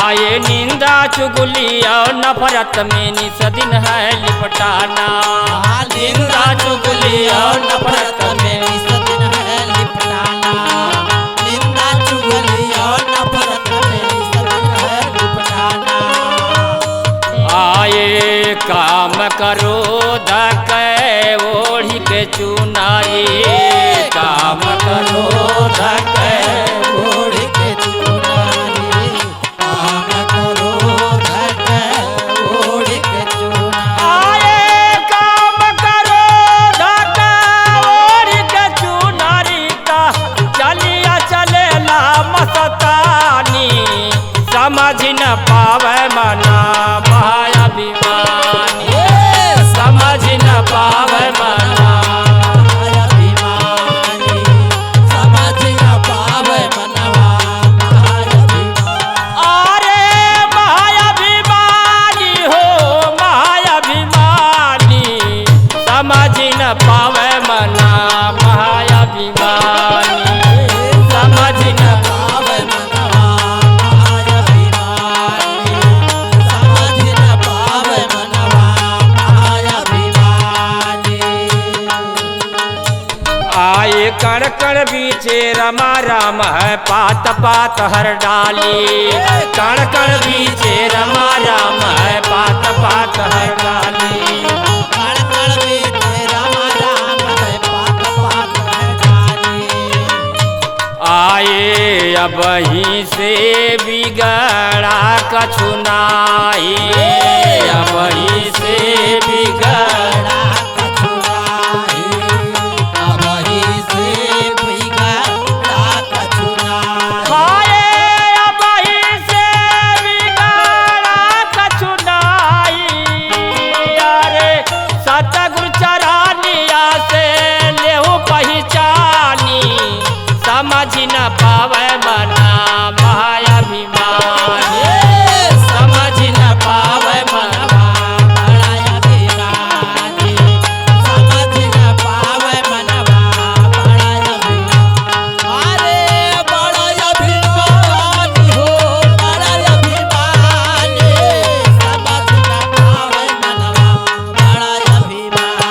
आए निंदा चुगली और नफरत में निस दिन है लिपटाना। निंदा चुगली और नफरत में निस दिन है लिपटाना। निंदा चुगली और नफरत में निस दिन है लिपटाना। आए काम करो धके ओढ़ी के चुनाई। काम करो धके ओढ़ी के चुनाई। काम करो धके ओढ़ी के चुनाई। आए काम करो धके ओढ़ी के चुनारी का चलिया चलेला मस्तानी। समझ न पावे मना महाअभिमानी। समझ न पावे मना महाअभिमानी। समझ न पावे मनवा महाअभिमानी। अरे महाअभिमानी हो महाअभिमानी। समझ न पावे मना महाअभिमानी। समझ न पावे मनवा महाअभिमानी। समझ न पावे मनवा महाअभिमानी। आए कण कण बीचे रमा राम है पात पात हर डाली। कण कण बीचे रमा राम है पात पात हर डाली। कण कण बीचे राम राम है पात पात है डाली। आए अब ही से बिगड़ा कछु नाई। अब ही से बिगड़ा कछु नाही। अब ही से बिगड़ा कछु नाही। हाय अब ही से बिगड़ा कछु नाई। अरे सतगुरु चरानिया से लेहु पहचानी। समझ न पावे मना महाअभिमानी। समझ न पावे मना बड़ा अभिमानी। समझ न पावे मनवा बड़ा अभिमानी। अरे बड़ा अभिमानी हो बड़ा अभिमानी। समझ न पावे मनवा बड़ा अभिमानी।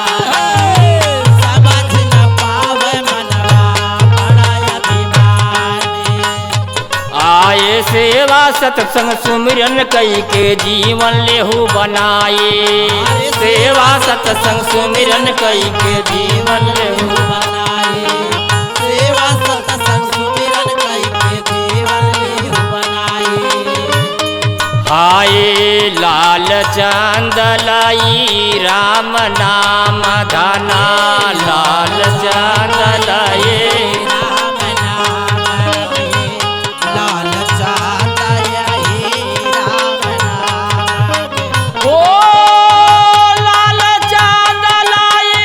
समझ न पावे मनवा बड़ा अभिमानी। आए सेवा सत्संग सुमिरन कई के जीवन लेहु बनाए। सेवा सत्संग सुमिरन कई के जीवन लेहु बनाए। सेवा सत्संग सुमिरन कई के जीवन लेहु बनाए। हाय लाल चंद लाई राम नाम धना। लाल चंद लाई राम नाम रे। लाल चांद यही राम नाम रे। ओ लाल चंद लाई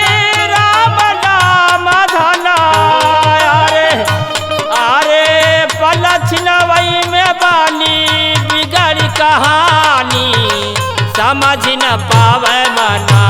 राम नाम धना। अरे अरे पलछ नवई में बानी बिगड़ कहानी। समझ न पावे मना